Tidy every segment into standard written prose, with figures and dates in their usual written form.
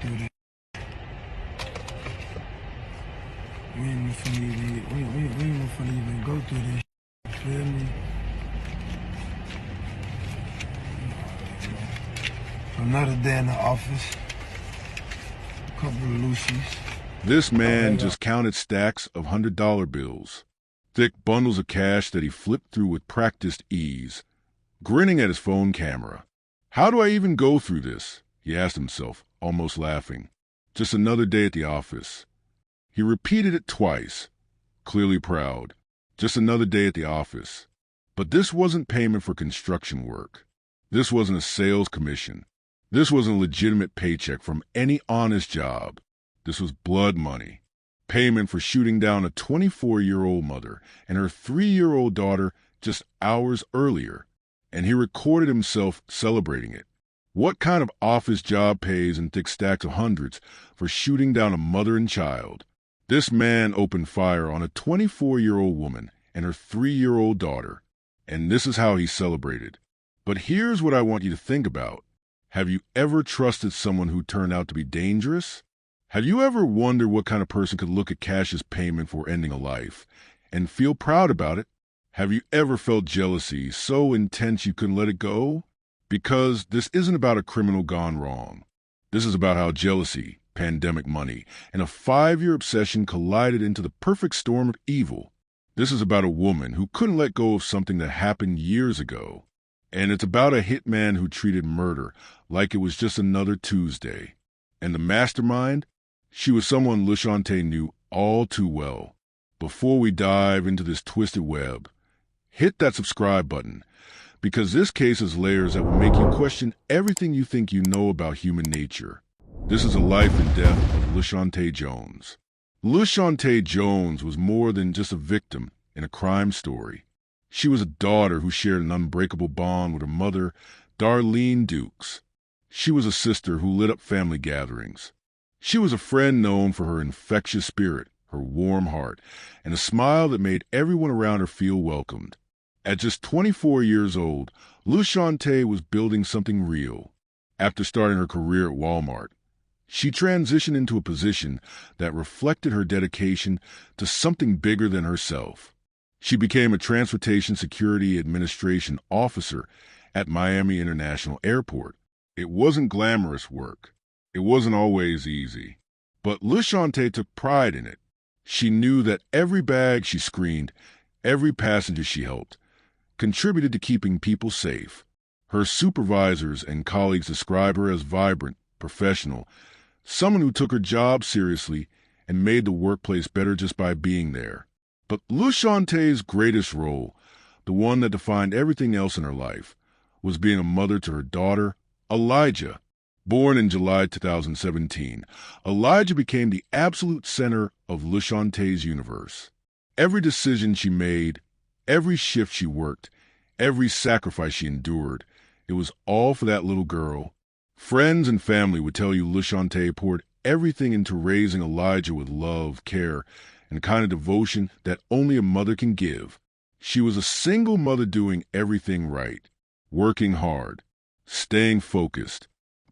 through this. We ain't finna even go through this. Feel me? Another day in the office. A couple of loosies. This man just counted stacks of $100 bills, thick bundles of cash that he flipped through with practiced ease, grinning at his phone camera. How do I even go through this? He asked himself, almost laughing. Just another day at the office. He repeated it twice, clearly proud. Just another day at the office. But this wasn't payment for construction work. This wasn't a sales commission. This wasn't a legitimate paycheck from any honest job. This was blood money. Payment for shooting down a 24-year-old mother and her 3-year-old daughter just hours earlier. And he recorded himself celebrating it. What kind of office job pays in thick stacks of hundreds for shooting down a mother and child? This man opened fire on a 24-year-old woman and her 3-year-old daughter. And this is how he celebrated. But here's what I want you to think about. Have you ever trusted someone who turned out to be dangerous? Have you ever wondered what kind of person could look at cash as payment for ending a life and feel proud about it? Have you ever felt jealousy so intense you couldn't let it go? Because this isn't about a criminal gone wrong. This is about how jealousy, pandemic money, and a 5-year obsession collided into the perfect storm of evil. This is about a woman who couldn't let go of something that happened years ago. And it's about a hitman who treated murder like it was just another Tuesday. And the mastermind? She was someone LaShante knew all too well. Before we dive into this twisted web, hit that subscribe button, because this case has layers that will make you question everything you think you know about human nature. This is a life and death of LaShante Jones. LaShante Jones was more than just a victim in a crime story. She was a daughter who shared an unbreakable bond with her mother, Darlene Dukes. She was a sister who lit up family gatherings. She was a friend known for her infectious spirit, her warm heart, and a smile that made everyone around her feel welcomed. At just 24 years old, LaShante was building something real. After starting her career at Walmart, she transitioned into a position that reflected her dedication to something bigger than herself. She became a Transportation Security Administration officer at Miami International Airport. It wasn't glamorous work. It wasn't always easy. But LaShante took pride in it. She knew that every bag she screened, every passenger she helped, contributed to keeping people safe. Her supervisors and colleagues describe her as vibrant, professional, someone who took her job seriously and made the workplace better just by being there. But LaShante's greatest role, the one that defined everything else in her life, was being a mother to her daughter, Elijah. Born in July 2017, Elijah became the absolute center of LaShante's universe. Every decision she made, every shift she worked, every sacrifice she endured, it was all for that little girl. Friends and family would tell you LaShante poured everything into raising Elijah with love, care, and the kind of devotion that only a mother can give. She was a single mother doing everything right, working hard, staying focused,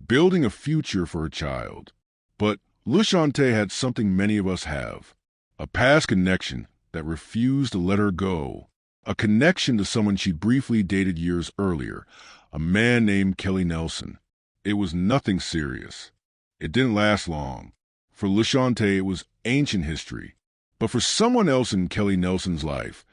building a future for her child. But LaShante had something many of us have, a past connection that refused to let her go, a connection to someone she briefly dated years earlier, a man named Kelly Nelson. It was nothing serious. It didn't last long. For LaShante, it was ancient history. But for someone else in Kelly Nelson's life,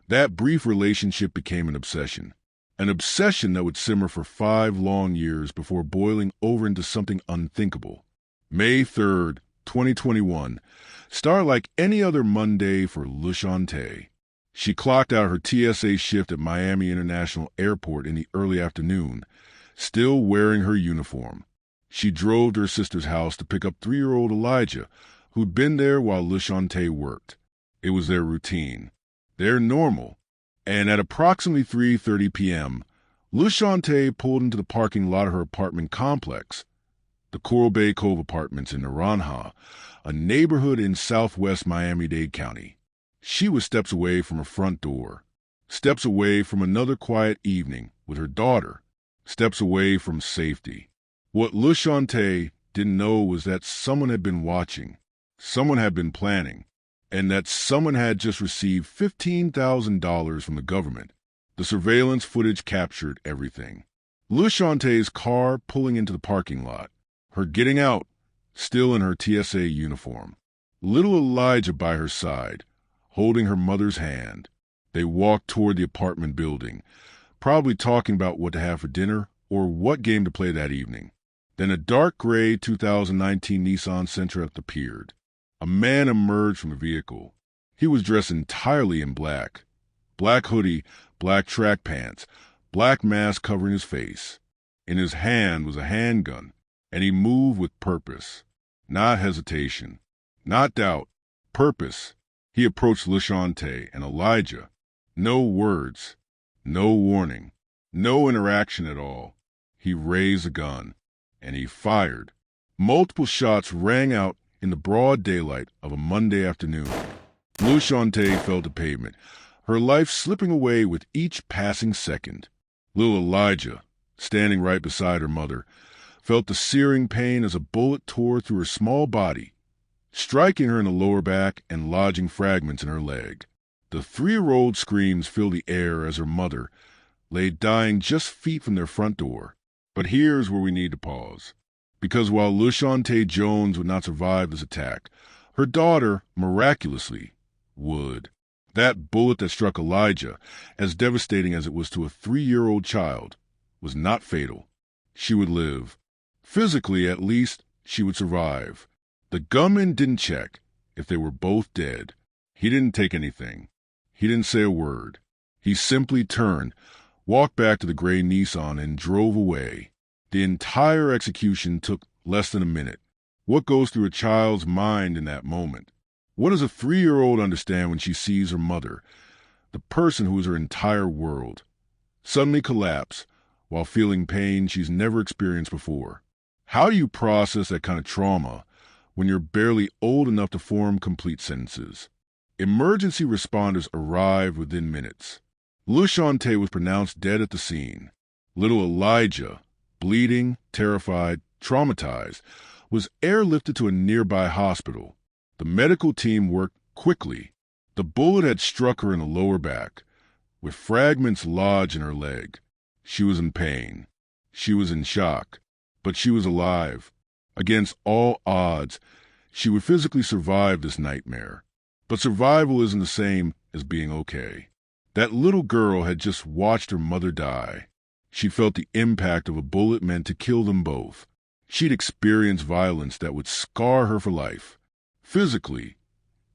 that brief relationship became an obsession that would simmer for 5 long years before boiling over into something unthinkable. May 3rd, 2021, started like any other Monday for LaShante. She clocked out her TSA shift at Miami International Airport in the early afternoon, still wearing her uniform. She drove to her sister's house to pick up 3-year-old Elijah, who'd been there while LaShante worked. It was their routine, their normal. And at approximately 3:30 p.m., LaShante pulled into the parking lot of her apartment complex, the Coral Bay Cove Apartments in Naranja, a neighborhood in southwest Miami-Dade County. She was steps away from her front door, steps away from another quiet evening with her daughter, steps away from safety. What LaShante didn't know was that someone had been watching, someone had been planning, and that someone had just received $15,000 from the government. The surveillance footage captured everything. LaShantae's car pulling into the parking lot, her getting out, still in her TSA uniform. Little Elijah by her side, holding her mother's hand. They walked toward the apartment building, probably talking about what to have for dinner or what game to play that evening. Then a dark gray 2019 Nissan Sentra appeared. A man emerged from the vehicle. He was dressed entirely in black. Black hoodie, black track pants, black mask covering his face. In his hand was a handgun, and he moved with purpose. Not hesitation, not doubt, purpose. He approached LaShante and Elijah. No words, no warning, no interaction at all. He raised a gun, and he fired. Multiple shots rang out in the broad daylight of a Monday afternoon. LaShante fell to pavement, her life slipping away with each passing second. Little Elijah, standing right beside her mother, felt the searing pain as a bullet tore through her small body, striking her in the lower back and lodging fragments in her leg. The 3-year-old screams filled the air as her mother lay dying just feet from their front door. But here's where we need to pause. Because while LaShante Jones would not survive this attack, her daughter, miraculously, would. That bullet that struck Elijah, as devastating as it was to a 3-year-old child, was not fatal. She would live. Physically, at least, she would survive. The gunman didn't check if they were both dead. He didn't take anything. He didn't say a word. He simply turned, walked back to the gray Nissan, and drove away. The entire execution took less than a minute. What goes through a child's mind in that moment? What does a 3-year-old understand when she sees her mother, the person who is her entire world, suddenly collapse while feeling pain she's never experienced before? How do you process that kind of trauma when you're barely old enough to form complete sentences? Emergency responders arrived within minutes. LaShante was pronounced dead at the scene. Little Elijah, bleeding, terrified, traumatized, was airlifted to a nearby hospital. The medical team worked quickly. The bullet had struck her in the lower back, with fragments lodged in her leg. She was in pain. She was in shock. But she was alive. Against all odds, she would physically survive this nightmare. But survival isn't the same as being okay. That little girl had just watched her mother die. She felt the impact of a bullet meant to kill them both. She'd experienced violence that would scar her for life. Physically,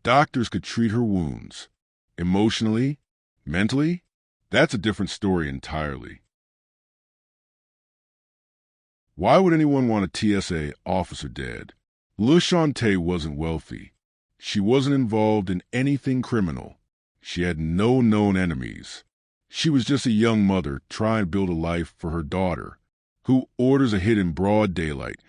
doctors could treat her wounds. Emotionally, mentally, that's a different story entirely. Why would anyone want a TSA officer dead? LaShante wasn't wealthy. She wasn't involved in anything criminal. She had no known enemies. She was just a young mother trying to build a life for her daughter, who orders a hit in broad daylight,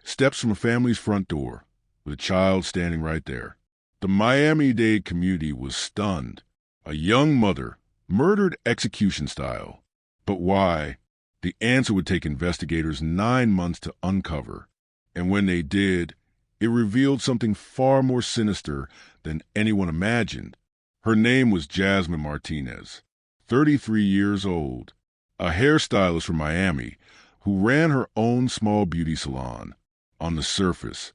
steps from a family's front door, with a child standing right there. The Miami-Dade community was stunned. A young mother, murdered execution style. But why? The answer would take investigators 9 months to uncover. And when they did, it revealed something far more sinister than anyone imagined. Her name was Jasmine Martinez, 33 years old, a hairstylist from Miami who ran her own small beauty salon. On the surface,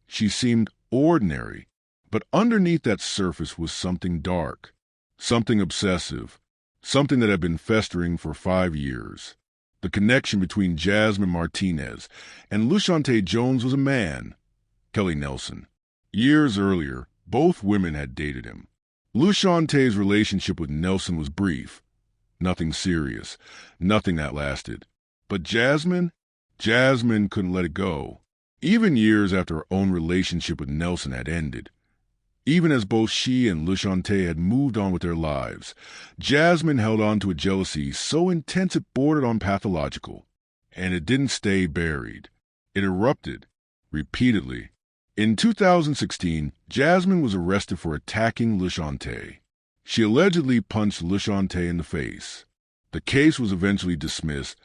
she seemed ordinary, but underneath that surface was something dark, something obsessive, something that had been festering for 5 years. The connection between Jasmine Martinez and LaShante Jones was a man, Kelly Nelson. Years earlier, both women had dated him. LaShante's relationship with Nelson was brief. Nothing serious, nothing that lasted. But Jasmine couldn't let it go. Even years after her own relationship with Nelson had ended. Even as both she and LaShante had moved on with their lives, Jasmine held on to a jealousy so intense it bordered on pathological. And it didn't stay buried. It erupted, repeatedly. In 2016, Jasmine was arrested for attacking LaShante. She allegedly punched LaShante in the face. The case was eventually dismissed,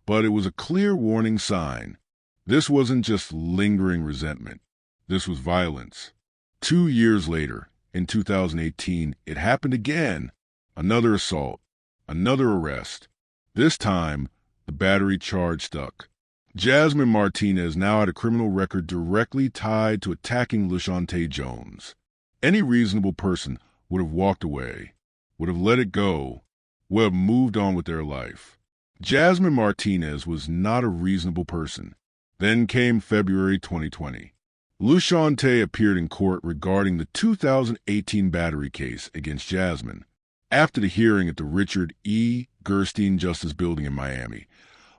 but it was a clear warning sign. This wasn't just lingering resentment. This was violence. 2 years later, in 2018, it happened again. Another assault, another arrest. This time, the battery charge stuck. Jasmine Martinez now had a criminal record directly tied to attacking LaShontae Jones. Any reasonable person would have walked away, would have let it go, would have moved on with their life. Jasmine Martinez was not a reasonable person. Then came February 2020. LaShontae appeared in court regarding the 2018 battery case against Jasmine. After the hearing at the Richard E. Gerstein Justice Building in Miami,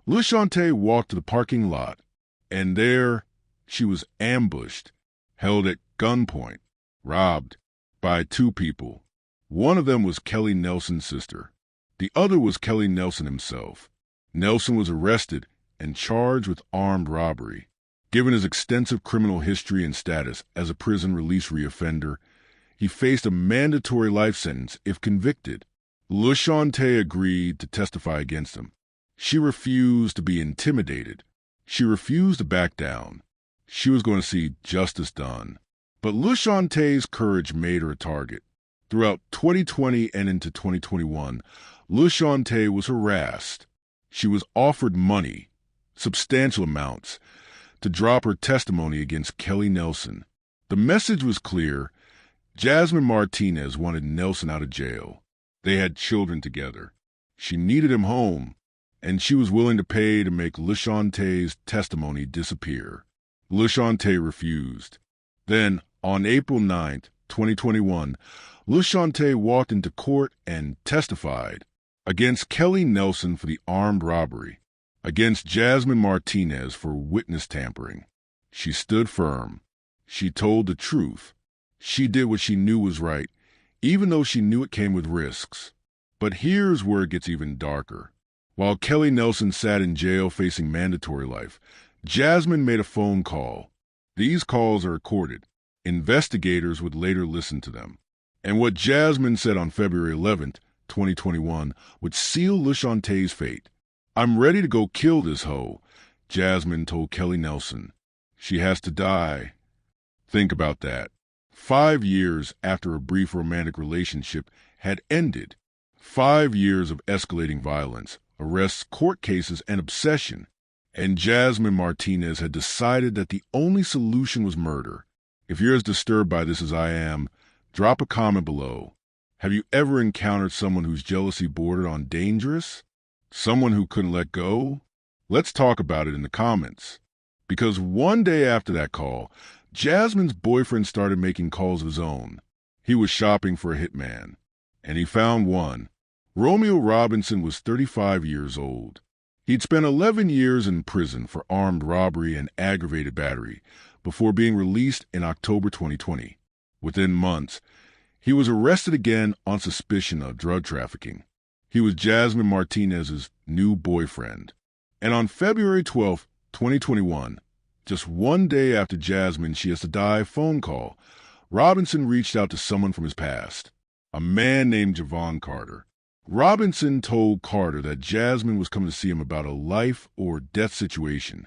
LaShontae walked to the parking lot, and there she was ambushed, held at gunpoint, robbed by two people. One of them was Kelly Nelson's sister. The other was Kelly Nelson himself. Nelson was arrested and charged with armed robbery. Given his extensive criminal history and status as a prison release reoffender, he faced a mandatory life sentence if convicted. LaShontae agreed to testify against him. She refused to be intimidated. She refused to back down. She was going to see justice done. But LaShontae's courage made her a target. Throughout 2020 and into 2021, LaShontae was harassed. She was offered money, substantial amounts, to drop her testimony against Kelly Nelson. The message was clear. Jasmine Martinez wanted Nelson out of jail. They had children together. She needed him home, and she was willing to pay to make LaShontae's testimony disappear. LaShontae refused. Then, on April 9th, 2021, LaShontae walked into court and testified against Kelly Nelson for the armed robbery, against Jasmine Martinez for witness tampering. She stood firm. She told the truth. She did what she knew was right, even though she knew it came with risks. But here's where it gets even darker. While Kelly Nelson sat in jail facing mandatory life, Jasmine made a phone call. These calls are recorded. Investigators would later listen to them. And what Jasmine said on February 11th, 2021, would seal LaShontae's fate. "I'm ready to go kill this hoe," Jasmine told Kelly Nelson. "She has to die." Think about that. 5 years after a brief romantic relationship had ended. 5 years of escalating violence, arrests, court cases, and obsession. And Jasmine Martinez had decided that the only solution was murder. If you're as disturbed by this as I am, drop a comment below. Have you ever encountered someone whose jealousy bordered on dangerous? Someone who couldn't let go? Let's talk about it in the comments. Because one day after that call, Jasmine's boyfriend started making calls of his own. He was shopping for a hitman, and he found one. Romeo Robinson was 35 years old. He'd spent 11 years in prison for armed robbery and aggravated battery before being released in October 2020. Within months, he was arrested again on suspicion of drug trafficking. He was Jasmine Martinez's new boyfriend. And on February 12, 2021, just one day after Jasmine She Has to Die phone call, Robinson reached out to someone from his past, a man named Javon Carter. Robinson told Carter that Jasmine was coming to see him about a life or death situation,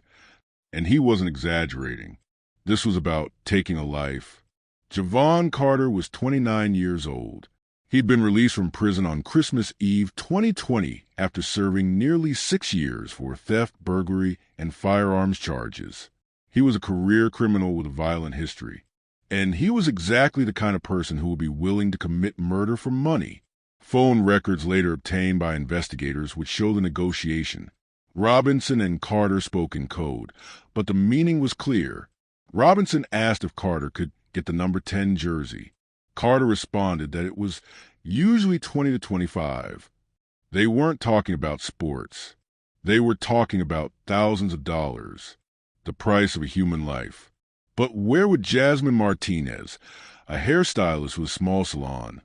and he wasn't exaggerating. This was about taking a life. Javon Carter was 29 years old. He'd been released from prison on Christmas Eve 2020 after serving nearly 6 years for theft, burglary, and firearms charges. He was a career criminal with a violent history, and he was exactly the kind of person who would be willing to commit murder for money. Phone records later obtained by investigators would show the negotiation. Robinson and Carter spoke in code, but the meaning was clear. Robinson asked if Carter could get the number 10 jersey. Carter responded that it was usually 20 to 25. They weren't talking about sports. They were talking about thousands of dollars, the price of a human life. But where would Jasmine Martinez, a hairstylist with a small salon,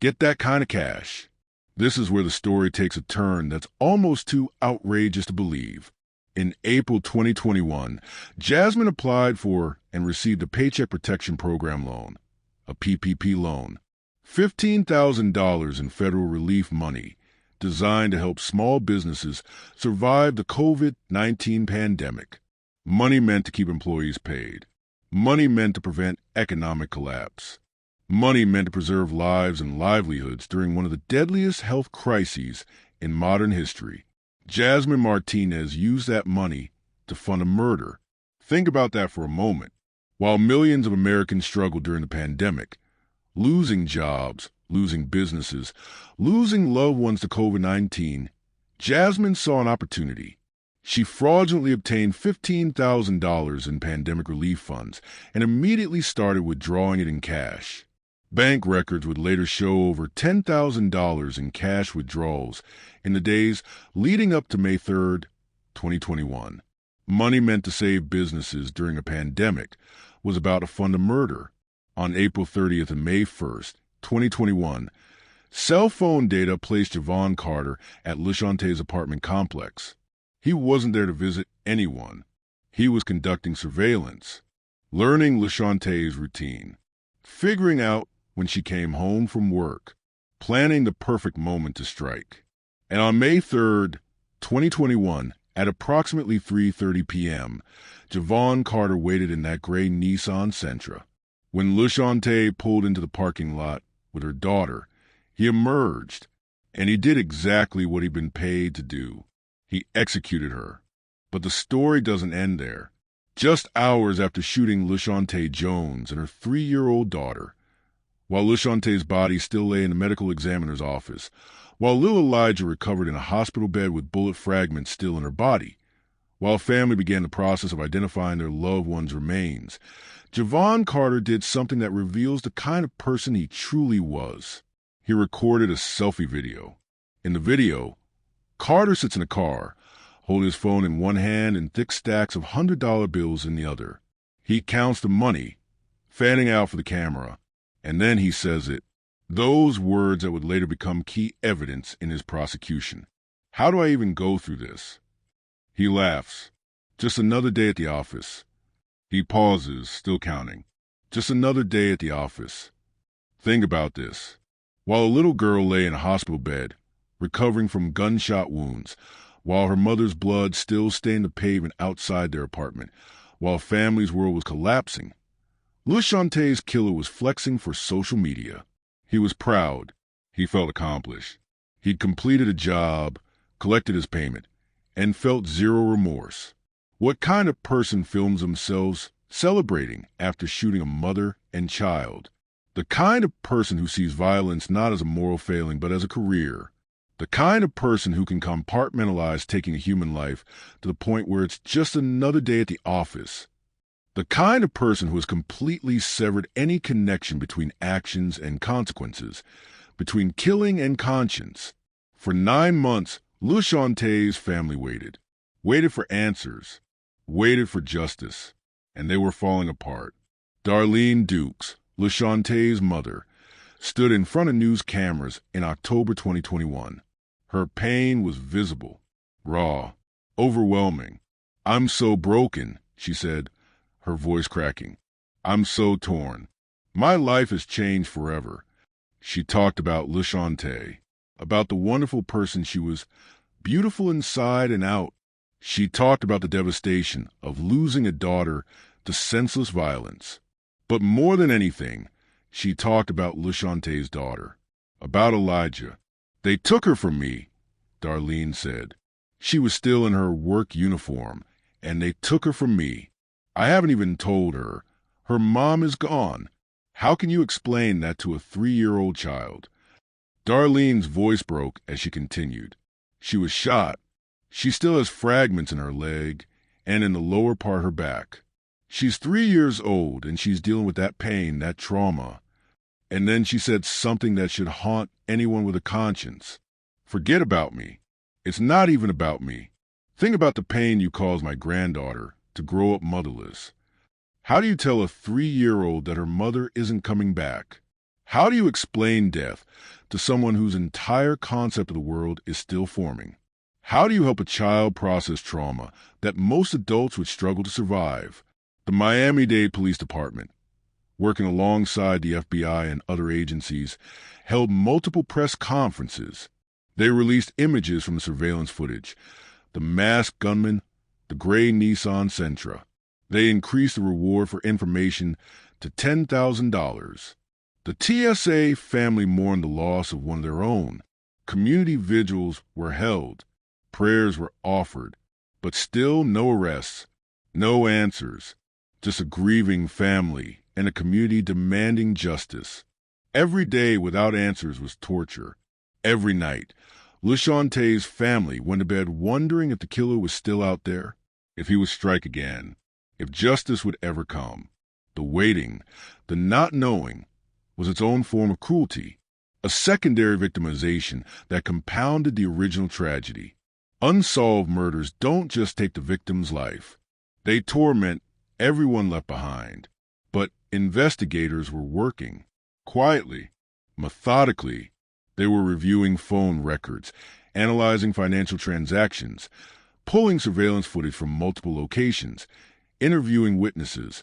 get that kind of cash? This is where the story takes a turn that's almost too outrageous to believe. In April 2021, Jasmine applied for and received a Paycheck Protection Program loan, a PPP loan, $15,000 in federal relief money designed to help small businesses survive the COVID-19 pandemic. Money meant to keep employees paid. Money meant to prevent economic collapse. Money meant to preserve lives and livelihoods during one of the deadliest health crises in modern history. Jasmine Martinez used that money to fund a murder. Think about that for a moment. While millions of Americans struggled during the pandemic, losing jobs, losing businesses, losing loved ones to COVID-19, Jasmine saw an opportunity. She fraudulently obtained $15,000 in pandemic relief funds and immediately started withdrawing it in cash. Bank records would later show over $10,000 in cash withdrawals in the days leading up to May 3, 2021. Money meant to save businesses during a pandemic was about to fund a murder. On April 30th and May 1st, 2021, cell phone data placed Javon Carter at LaShantae's apartment complex. He wasn't there to visit anyone. He was conducting surveillance, learning LaShantae's routine, figuring out when she came home from work, planning the perfect moment to strike. And on May 3rd, 2021, at approximately 3:30 p.m., Javon Carter waited in that gray Nissan Sentra. When LaShantay pulled into the parking lot with her daughter, he emerged, and he did exactly what he'd been paid to do. He executed her. But the story doesn't end there. Just hours after shooting LaShantay Jones and her 3-year-old daughter, while LaShantay's body still lay in the medical examiner's office, while little Elijah recovered in a hospital bed with bullet fragments still in her body, while family began the process of identifying their loved one's remains, Javon Carter did something that reveals the kind of person he truly was. He recorded a selfie video. In the video, Carter sits in a car, holding his phone in one hand and thick stacks of $100 bills in the other. He counts the money, fanning out for the camera, and then he says it. Those words that would later become key evidence in his prosecution. How do I even go through this? He laughs. Just another day at the office. He pauses, still counting. Just another day at the office. Think about this. While a little girl lay in a hospital bed, recovering from gunshot wounds, while her mother's blood still stained the pavement outside their apartment, while family's world was collapsing, LaShantay's killer was flexing for social media. He was proud. He felt accomplished. He'd completed a job, collected his payment, and felt zero remorse. What kind of person films themselves celebrating after shooting a mother and child? The kind of person who sees violence not as a moral failing but as a career. The kind of person who can compartmentalize taking a human life to the point where it's just another day at the office. The kind of person who has completely severed any connection between actions and consequences, between killing and conscience. For 9 months, LaShantay's family waited for answers, waited for justice, and they were falling apart. Darlene Dukes, LaShantay's mother, stood in front of news cameras in October 2021. Her pain was visible, raw, overwhelming. "I'm so broken," she said, her voice cracking. "I'm so torn. My life has changed forever." She talked about LaShantay, about the wonderful person she was, beautiful inside and out. She talked about the devastation of losing a daughter to senseless violence. But more than anything, she talked about LaShantay's daughter, about Elijah. "They took her from me," Darlene said. "She was still in her work uniform, and they took her from me. I haven't even told her. Her mom is gone. How can you explain that to a 3-year-old child?" Darlene's voice broke as she continued. "She was shot. She still has fragments in her leg and in the lower part of her back. She's 3 years old and she's dealing with that pain, that trauma." And then she said something that should haunt anyone with a conscience. "Forget about me. It's not even about me. Think about the pain you caused my granddaughter to grow up motherless. How do you tell a 3-year-old that her mother isn't coming back? How do you explain death to someone whose entire concept of the world is still forming? How do you help a child process trauma that most adults would struggle to survive?" The Miami-Dade Police Department, working alongside the FBI and other agencies, held multiple press conferences. They released images from the surveillance footage. The masked gunman the gray Nissan Sentra. They increased the reward for information to $10,000. The TSA family mourned the loss of one of their own. Community vigils were held. Prayers were offered. But still no arrests, no answers. Just a grieving family and a community demanding justice. Every day without answers was torture. Every night, LaShantae's family went to bed wondering if the killer was still out there, if he would strike again, if justice would ever come. The waiting, the not knowing, was its own form of cruelty, a secondary victimization that compounded the original tragedy. Unsolved murders don't just take the victim's life. They torment everyone left behind. But investigators were working. Quietly, methodically, they were reviewing phone records, analyzing financial transactions, pulling surveillance footage from multiple locations, interviewing witnesses,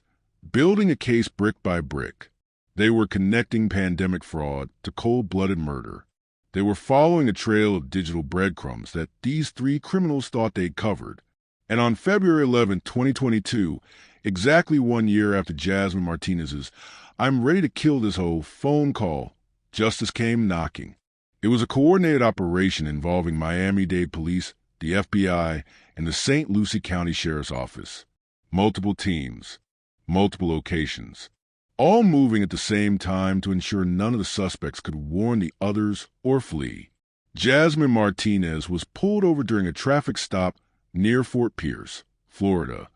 building a case brick by brick. They were connecting pandemic fraud to cold-blooded murder. They were following a trail of digital breadcrumbs that these three criminals thought they'd covered. And on February 11, 2022, exactly 1 year after Jasmine Martinez's "I'm ready to kill this hoe" phone call, justice came knocking. It was a coordinated operation involving Miami-Dade Police, the FBI, and the St. Lucie County Sheriff's Office. Multiple teams, multiple locations, all moving at the same time to ensure none of the suspects could warn the others or flee. Jasmine Martinez was pulled over during a traffic stop near Fort Pierce, Florida,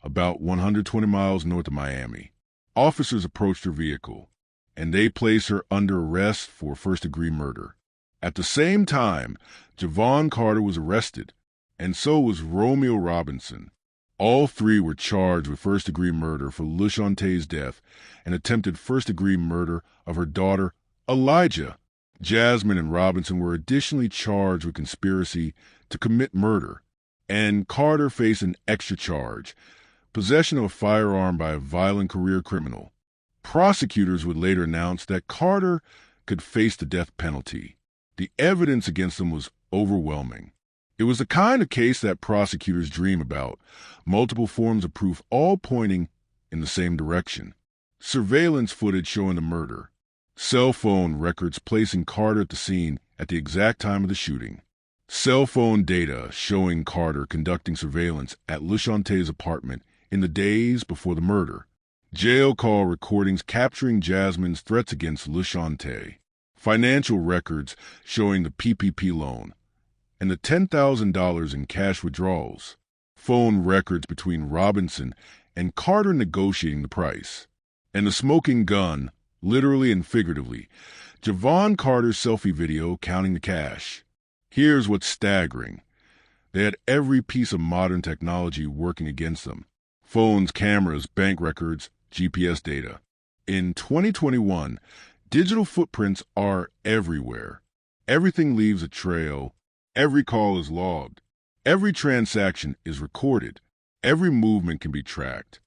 about 120 miles north of Miami. Officers approached her vehicle, and they placed her under arrest for first-degree murder. At the same time, Javon Carter was arrested, and so was Romeo Robinson. All three were charged with first-degree murder for LaShantae's death and attempted first-degree murder of her daughter, Elijah. Jasmine and Robinson were additionally charged with conspiracy to commit murder, and Carter faced an extra charge, possession of a firearm by a violent career criminal. Prosecutors would later announce that Carter could face the death penalty. The evidence against him was overwhelming. It was the kind of case that prosecutors dream about, multiple forms of proof all pointing in the same direction. Surveillance footage showing the murder. Cell phone records placing Carter at the scene at the exact time of the shooting. Cell phone data showing Carter conducting surveillance at LaShantae's apartment in the days before the murder. Jail call recordings capturing Jasmine's threats against LaShantay. Financial records showing the PPP loan and the $10,000 in cash withdrawals. Phone records between Robinson and Carter negotiating the price. And the smoking gun, literally and figuratively, Javon Carter's selfie video counting the cash. Here's what's staggering. They had every piece of modern technology working against them. Phones, cameras, bank records, GPS data. In 2021, digital footprints are everywhere. Everything leaves a trail. Every call is logged. Every transaction is recorded. Every movement can be tracked.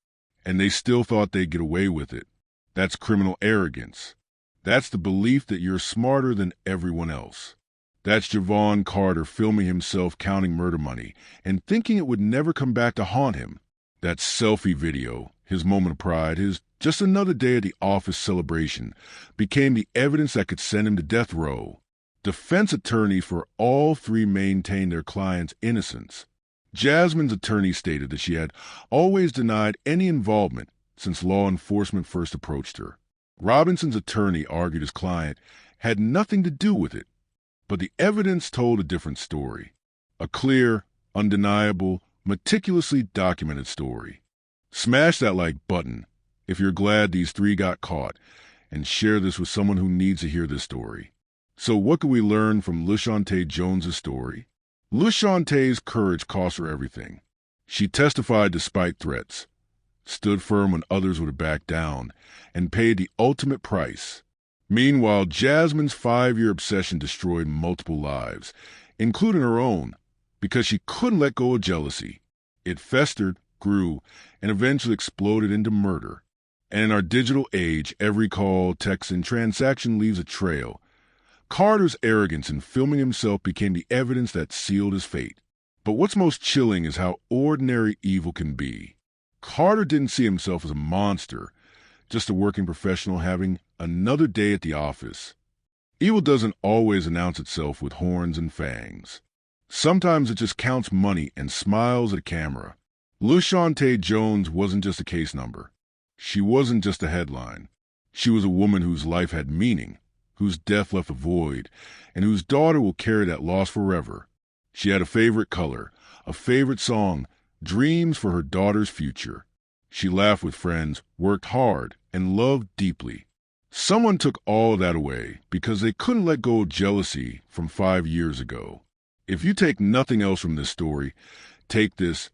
And they still thought they'd get away with it. That's criminal arrogance. That's the belief that you're smarter than everyone else. That's Javon Carter filming himself counting murder money and thinking it would never come back to haunt him. That selfie video, his moment of pride, his just another day at the office celebration, became the evidence that could send him to death row. Defense attorneys for all three maintained their client's innocence. Jasmine's attorney stated that she had always denied any involvement since law enforcement first approached her. Robinson's attorney argued his client had nothing to do with it, but the evidence told a different story. A clear, undeniable, meticulously documented story. Smash that like button if you're glad these three got caught, and share this with someone who needs to hear this story. So what can we learn from LaShantay Jones's story? LaShantay's courage cost her everything. She testified despite threats, stood firm when others would have backed down, and paid the ultimate price. Meanwhile, Jasmine's 5-year obsession destroyed multiple lives, including her own, because she couldn't let go of jealousy. It festered, grew, and eventually exploded into murder. And in our digital age, every call, text, and transaction leaves a trail. Carter's arrogance in filming himself became the evidence that sealed his fate. But what's most chilling is how ordinary evil can be. Carter didn't see himself as a monster, just a working professional having another day at the office. Evil doesn't always announce itself with horns and fangs. Sometimes it just counts money and smiles at a camera. LaShontae Jones wasn't just a case number. She wasn't just a headline. She was a woman whose life had meaning, whose death left a void, and whose daughter will carry that loss forever. She had a favorite color, a favorite song, dreams for her daughter's future. She laughed with friends, worked hard, and loved deeply. Someone took all of that away because they couldn't let go of jealousy from 5 years ago. If you take nothing else from this story, take this: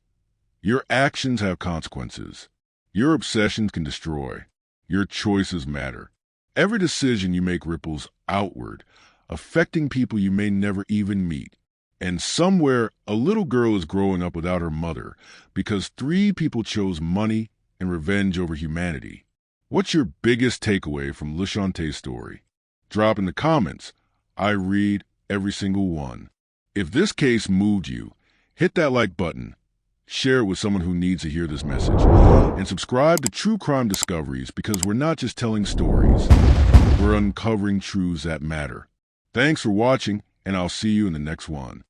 your actions have consequences. Your obsessions can destroy. Your choices matter. Every decision you make ripples outward, affecting people you may never even meet. And somewhere, a little girl is growing up without her mother because 3 people chose money and revenge over humanity. What's your biggest takeaway from LaShontae's story? Drop in the comments. I read every single one. If this case moved you, hit that like button, share it with someone who needs to hear this message, and subscribe to True Crime Discoveries because we're not just telling stories, we're uncovering truths that matter. Thanks for watching, and I'll see you in the next one.